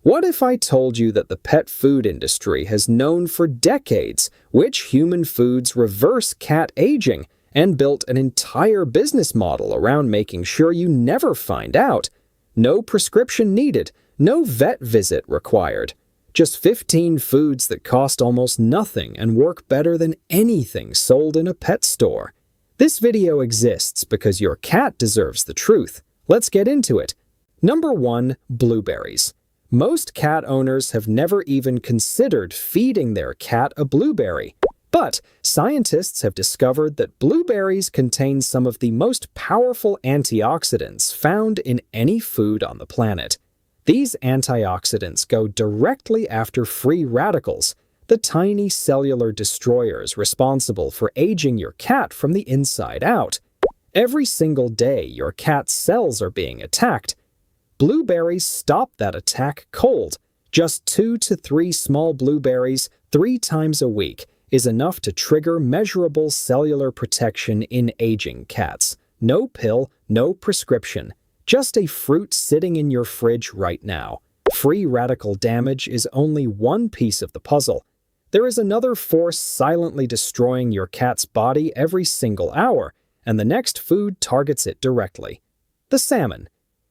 What if I told you that the pet food industry has known for decades which human foods reverse cat aging and built an entire business model around making sure you never find out? No prescription needed, no vet visit required. Just 15 foods that cost almost nothing and work better than anything sold in a pet store. This video exists because your cat deserves the truth. Let's get into it. Number 1. Blueberries. Most cat owners have never even considered feeding their cat a blueberry. But scientists have discovered that blueberries contain some of the most powerful antioxidants found in any food on the planet. These antioxidants go directly after free radicals, the tiny cellular destroyers responsible for aging your cat from the inside out. Every single day, your cat's cells are being attacked. Blueberries stop that attack cold. Just 2 to 3 small blueberries 3 times a week is enough to trigger measurable cellular protection in aging cats. No pill, no prescription. Just a fruit sitting in your fridge right now. Free radical damage is only one piece of the puzzle. There is another force silently destroying your cat's body every single hour, and the next food targets it directly. The salmon.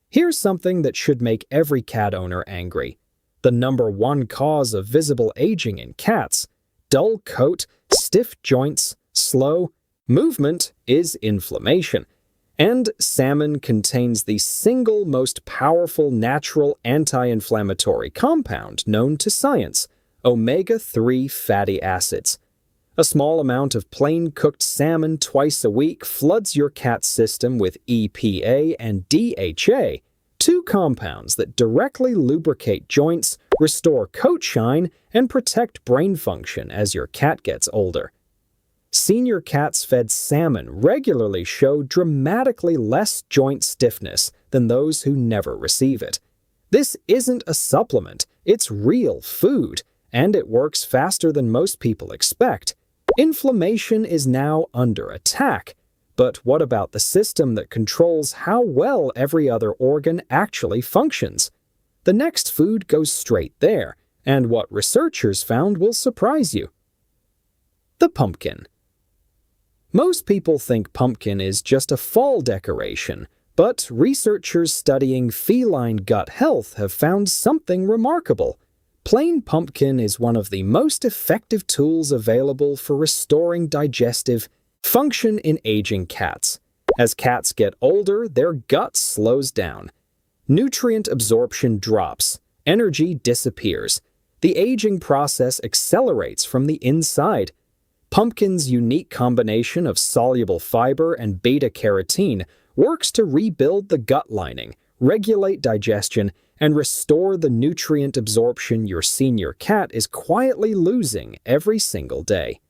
Here's something that should make every cat owner angry. The number 1 cause of visible aging in cats, dull coat, stiff joints, slow movement, is inflammation. And salmon contains the single most powerful natural anti-inflammatory compound known to science, omega-3 fatty acids. A small amount of plain cooked salmon twice a week floods your cat's system with EPA and DHA, 2 compounds that directly lubricate joints, restore coat shine, and protect brain function as your cat gets older. Senior cats fed salmon regularly show dramatically less joint stiffness than those who never receive it. This isn't a supplement, it's real food, and it works faster than most people expect. Inflammation is now under attack. But what about the system that controls how well every other organ actually functions? The next food goes straight there, and what researchers found will surprise you. The pumpkin. Most people think pumpkin is just a fall decoration, but researchers studying feline gut health have found something remarkable. Plain pumpkin is one of the most effective tools available for restoring digestive function in aging cats. As cats get older, their gut slows down. Nutrient absorption drops. Energy disappears. The aging process accelerates from the inside. Pumpkin's unique combination of soluble fiber and beta-carotene works to rebuild the gut lining, regulate digestion, and restore the nutrient absorption your senior cat is quietly losing every single day.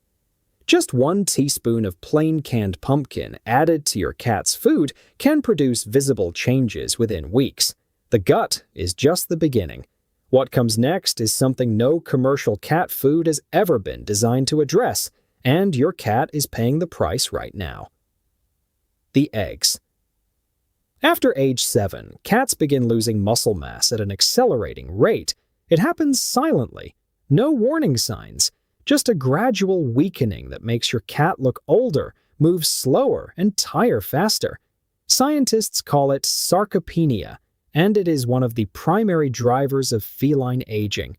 Just 1 teaspoon of plain canned pumpkin added to your cat's food can produce visible changes within weeks. The gut is just the beginning. What comes next is something no commercial cat food has ever been designed to address, and your cat is paying the price right now. The eggs. After age 7, cats begin losing muscle mass at an accelerating rate. It happens silently. No warning signs. Just a gradual weakening that makes your cat look older, move slower, and tire faster. Scientists call it sarcopenia, and it is one of the primary drivers of feline aging.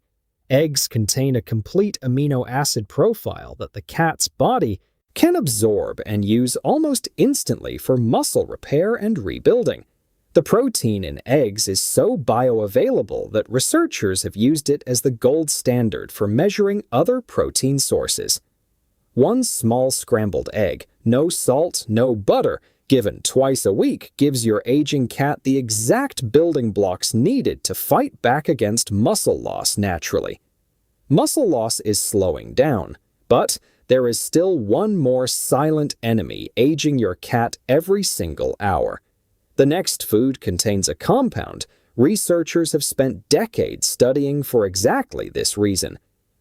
Eggs contain a complete amino acid profile that the cat's body can absorb and use almost instantly for muscle repair and rebuilding. The protein in eggs is so bioavailable that researchers have used it as the gold standard for measuring other protein sources. 1 small scrambled egg, no salt, no butter, given twice a week gives your aging cat the exact building blocks needed to fight back against muscle loss naturally. Muscle loss is slowing down, but there is still one more silent enemy aging your cat every single hour. The next food contains a compound researchers have spent decades studying for exactly this reason: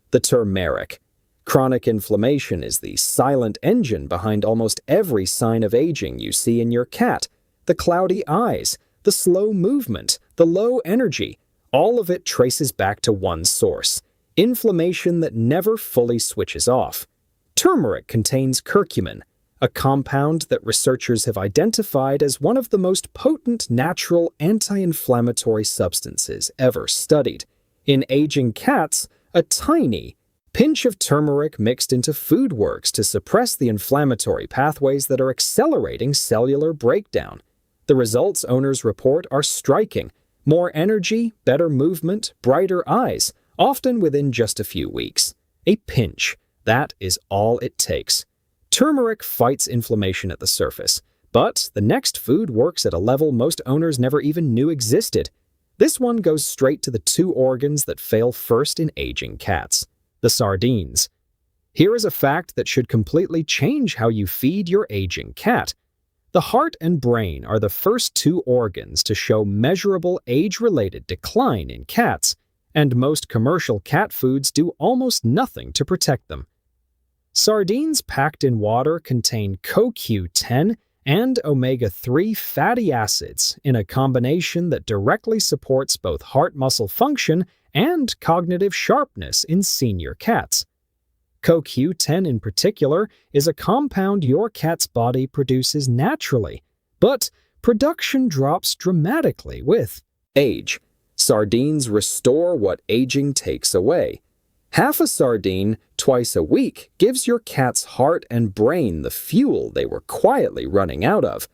the turmeric. Chronic inflammation is the silent engine behind almost every sign of aging you see in your cat. The cloudy eyes, the slow movement, the low energy, All of it traces back to one source: inflammation that never fully switches off. Turmeric contains curcumin, a compound that researchers have identified as one of the most potent natural anti-inflammatory substances ever studied. In aging cats, a tiny pinch of turmeric mixed into food works to suppress the inflammatory pathways that are accelerating cellular breakdown. The results owners report are striking: more energy, better movement, brighter eyes, often within just a few weeks. A pinch. That is all it takes. Turmeric fights inflammation at the surface, but the next food works at a level most owners never even knew existed. This one goes straight to the two organs that fail first in aging cats: the sardines. Here is a fact that should completely change how you feed your aging cat. The heart and brain are the first two organs to show measurable age-related decline in cats, and most commercial cat foods do almost nothing to protect them. Sardines packed in water contain CoQ10 and omega-3 fatty acids in a combination that directly supports both heart muscle function and cognitive sharpness in senior cats. CoQ10 in particular is a compound your cat's body produces naturally, but production drops dramatically with age. Sardines restore what aging takes away. Half a sardine twice a week gives your cat's heart and brain the fuel they were quietly running out of.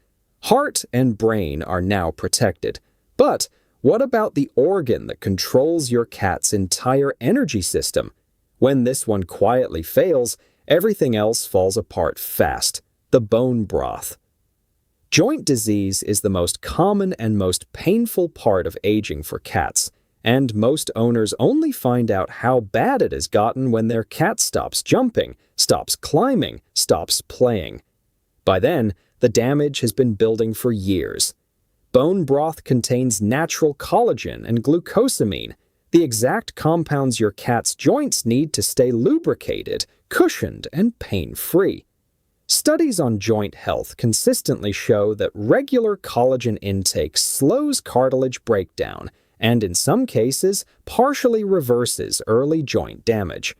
Heart and brain are now protected. But what about the organ that controls your cat's entire energy system? When this one quietly fails, everything else falls apart fast: the bone broth. Joint disease is the most common and most painful part of aging for cats, and most owners only find out how bad it has gotten when their cat stops jumping, stops climbing, stops playing. By then, the damage has been building for years. Bone broth contains natural collagen and glucosamine, the exact compounds your cat's joints need to stay lubricated, cushioned, and pain-free. Studies on joint health consistently show that regular collagen intake slows cartilage breakdown and, in some cases, partially reverses early joint damage.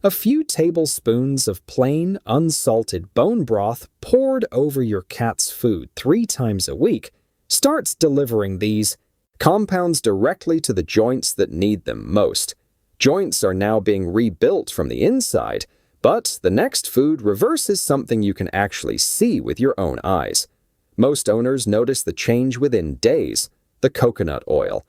A few tablespoons of plain, unsalted bone broth poured over your cat's food 3 times a week starts delivering these compounds directly to the joints that need them most. Joints are now being rebuilt from the inside, but the next food reverses something you can actually see with your own eyes. Most owners notice the change within days: the coconut oil.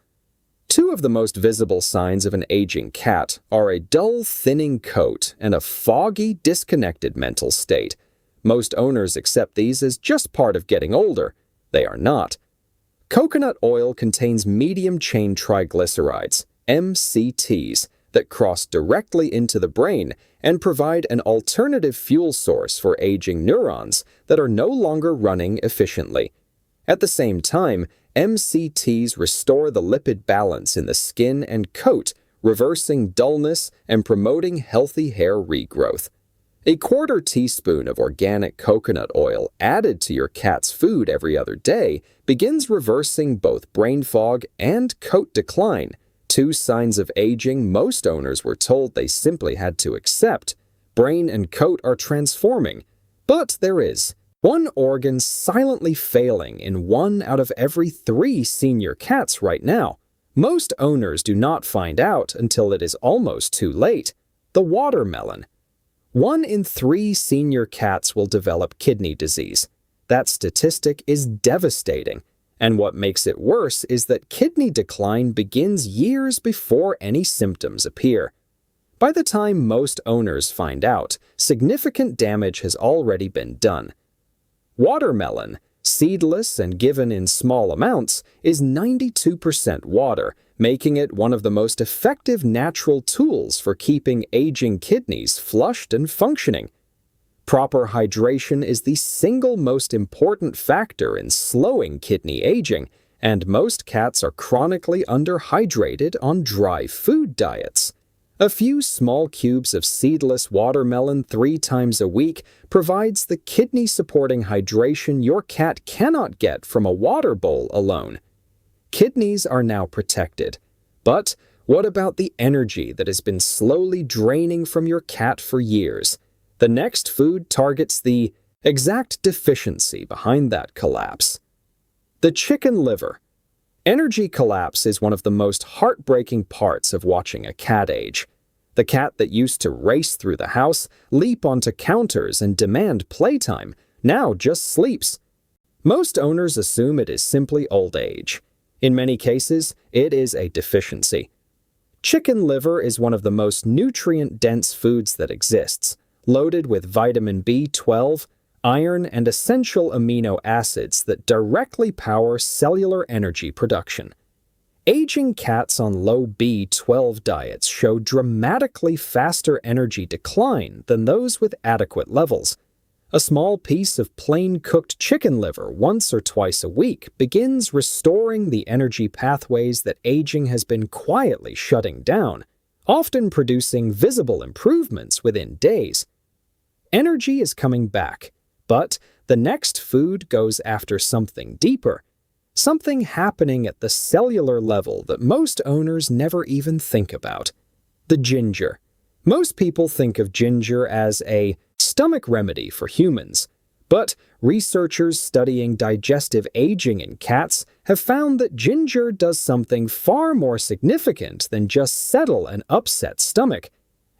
2 of the most visible signs of an aging cat are a dull, thinning coat and a foggy, disconnected mental state. Most owners accept these as just part of getting older. They are not. Coconut oil contains medium-chain triglycerides, MCTs, that cross directly into the brain and provide an alternative fuel source for aging neurons that are no longer running efficiently. At the same time, MCTs restore the lipid balance in the skin and coat, reversing dullness and promoting healthy hair regrowth. A 1/4 teaspoon of organic coconut oil added to your cat's food every other day begins reversing both brain fog and coat decline, 2 signs of aging most owners were told they simply had to accept. Brain and coat are transforming, but there is one organ silently failing in 1 out of every 3 senior cats right now. Most owners do not find out until it is almost too late: the watermelon. 1 in 3 senior cats will develop kidney disease. That statistic is devastating, and what makes it worse is that kidney decline begins years before any symptoms appear. By the time most owners find out, significant damage has already been done. Watermelon, seedless and given in small amounts, is 92% water, making it one of the most effective natural tools for keeping aging kidneys flushed and functioning. Proper hydration is the single most important factor in slowing kidney aging, and most cats are chronically underhydrated on dry food diets. A few small cubes of seedless watermelon 3 times a week provides the kidney-supporting hydration your cat cannot get from a water bowl alone. Kidneys are now protected, But what about the energy that has been slowly draining from your cat for years? The next food targets the exact deficiency behind that collapse. The chicken liver. Energy collapse is one of the most heartbreaking parts of watching a cat age. The cat that used to race through the house, leap onto counters, and demand playtime now just sleeps. Most owners assume it is simply old age. In many cases, it is a deficiency. Chicken liver is one of the most nutrient-dense foods that exists, loaded with vitamin B12, iron, and essential amino acids that directly power cellular energy production. Aging cats on low B12 diets show dramatically faster energy decline than those with adequate levels. A small piece of plain cooked chicken liver once or twice a week begins restoring the energy pathways that aging has been quietly shutting down, often producing visible improvements within days. Energy is coming back, but the next food goes after something deeper, something happening at the cellular level that most owners never even think about. The ginger. Most people think of ginger as a stomach remedy for humans, but researchers studying digestive aging in cats have found that ginger does something far more significant than just settle an upset stomach.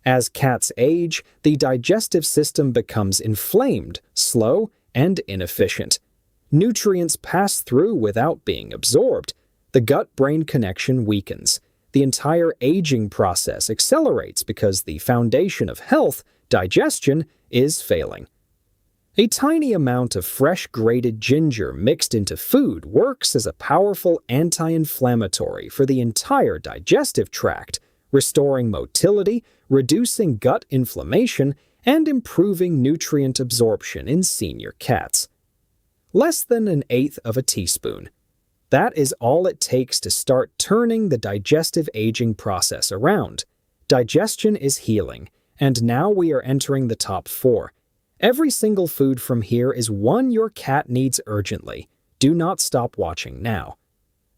As cats age, the digestive system becomes inflamed, slow, and inefficient. Nutrients pass through without being absorbed. The gut-brain connection weakens. The entire aging process accelerates because the foundation of health, digestion, is failing. A tiny amount of fresh grated ginger mixed into food works as a powerful anti-inflammatory for the entire digestive tract, restoring motility, reducing gut inflammation, and improving nutrient absorption in senior cats. Less than 1/8 of a teaspoon. That is all it takes to start turning the digestive aging process around. Digestion is healing, and now we are entering the top 4. Every single food from here is one your cat needs urgently. Do not stop watching now.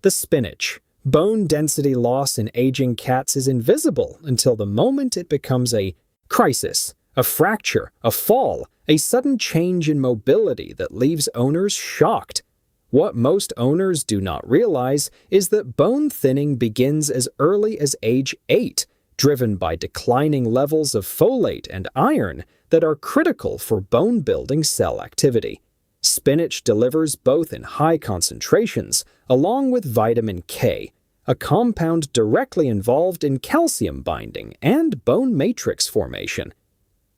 The spinach. Bone density loss in aging cats is invisible until the moment it becomes a crisis, a fracture, a fall, a sudden change in mobility that leaves owners shocked. What most owners do not realize is that bone thinning begins as early as age 8, driven by declining levels of folate and iron that are critical for bone-building cell activity. Spinach delivers both in high concentrations, along with vitamin K, a compound directly involved in calcium binding and bone matrix formation.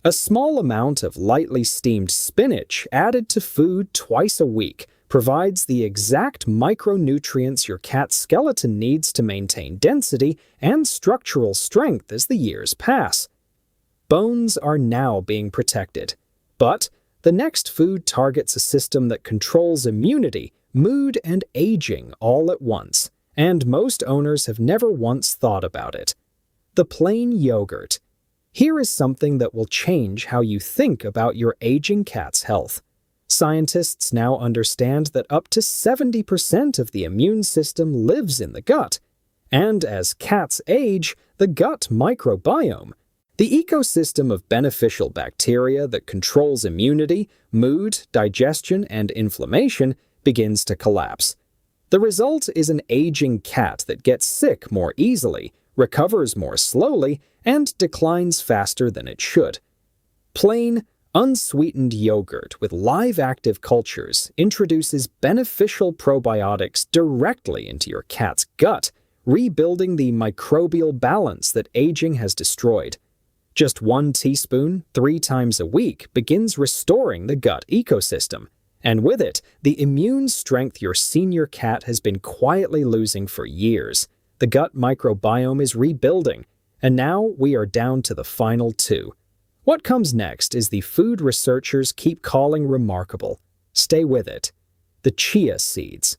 A small amount of lightly steamed spinach added to food twice a week provides the exact micronutrients your cat's skeleton needs to maintain density and structural strength as the years pass. Bones are now being protected, but the next food targets a system that controls immunity, mood, and aging all at once, and most owners have never once thought about it. The plain yogurt. Here is something that will change how you think about your aging cat's health. Scientists now understand that up to 70% of the immune system lives in the gut, and as cats age, the gut microbiome, the ecosystem of beneficial bacteria that controls immunity, mood, digestion, and inflammation, begins to collapse. The result is an aging cat that gets sick more easily, recovers more slowly, and declines faster than it should. Plain, unsweetened yogurt with live active cultures introduces beneficial probiotics directly into your cat's gut, rebuilding the microbial balance that aging has destroyed. Just 1 teaspoon 3 times a week begins restoring the gut ecosystem, and with it, the immune strength your senior cat has been quietly losing for years. The gut microbiome is rebuilding, and now we are down to the final 2. What comes next is the food researchers keep calling remarkable. Stay with it. The chia seeds.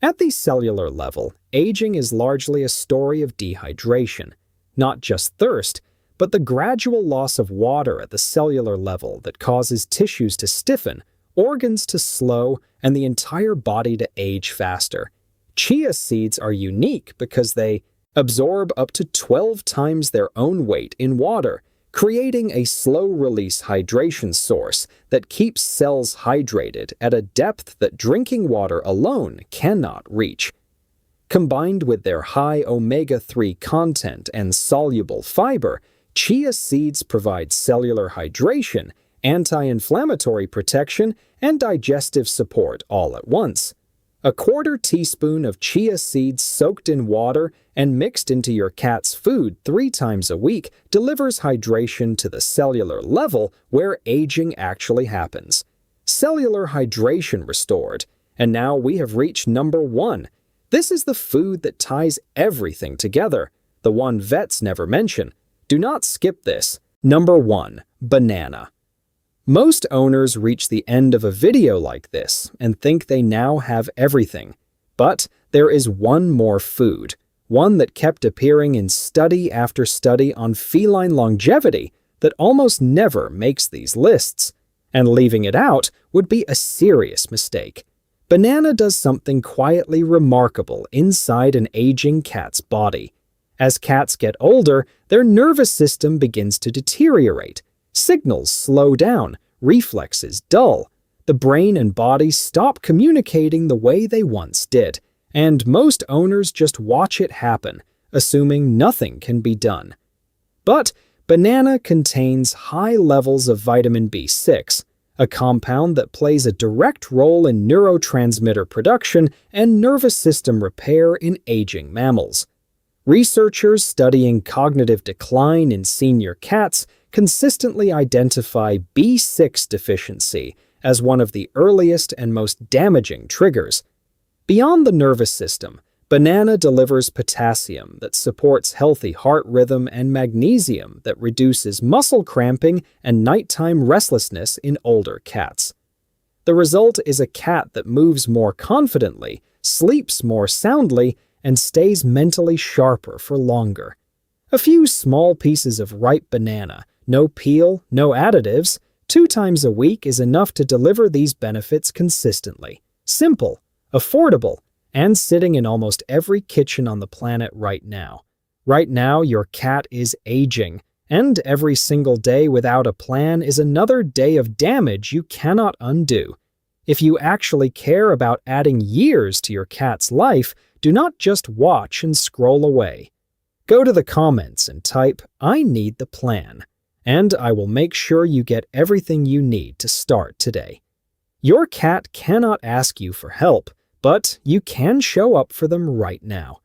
At the cellular level, aging is largely a story of dehydration, not just thirst, but the gradual loss of water at the cellular level that causes tissues to stiffen, organs to slow, and the entire body to age faster. Chia seeds are unique because they absorb up to 12 times their own weight in water, creating a slow-release hydration source that keeps cells hydrated at a depth that drinking water alone cannot reach. Combined with their high omega-3 content and soluble fiber, chia seeds provide cellular hydration, anti-inflammatory protection, and digestive support all at once. A quarter teaspoon of chia seeds soaked in water and mixed into your cat's food 3 times a week delivers hydration to the cellular level where aging actually happens. Cellular hydration restored. And now we have reached number 1. This is the food that ties everything together, the one vets never mention. Do not skip this. Number 1. Banana. Most owners reach the end of a video like this and think they now have everything. But there is one more food, one that kept appearing in study after study on feline longevity that almost never makes these lists. And leaving it out would be a serious mistake. Banana does something quietly remarkable inside an aging cat's body. As cats get older, their nervous system begins to deteriorate. Signals slow down, reflexes dull. The brain and body stop communicating the way they once did, and most owners just watch it happen, assuming nothing can be done. But banana contains high levels of vitamin B6, a compound that plays a direct role in neurotransmitter production and nervous system repair in aging mammals. Researchers studying cognitive decline in senior cats consistently identify B6 deficiency as one of the earliest and most damaging triggers. Beyond the nervous system, banana delivers potassium that supports healthy heart rhythm and magnesium that reduces muscle cramping and nighttime restlessness in older cats. The result is a cat that moves more confidently, sleeps more soundly, and stays mentally sharper for longer. A few small pieces of ripe banana, no peel, no additives, 2 times a week is enough to deliver these benefits consistently. Simple, affordable, and sitting in almost every kitchen on the planet right now. Right now, your cat is aging, and every single day without a plan is another day of damage you cannot undo. If you actually care about adding years to your cat's life, do not just watch and scroll away. Go to the comments and type, "I need the plan," and I will make sure you get everything you need to start today. Your cat cannot ask you for help, but you can show up for them right now.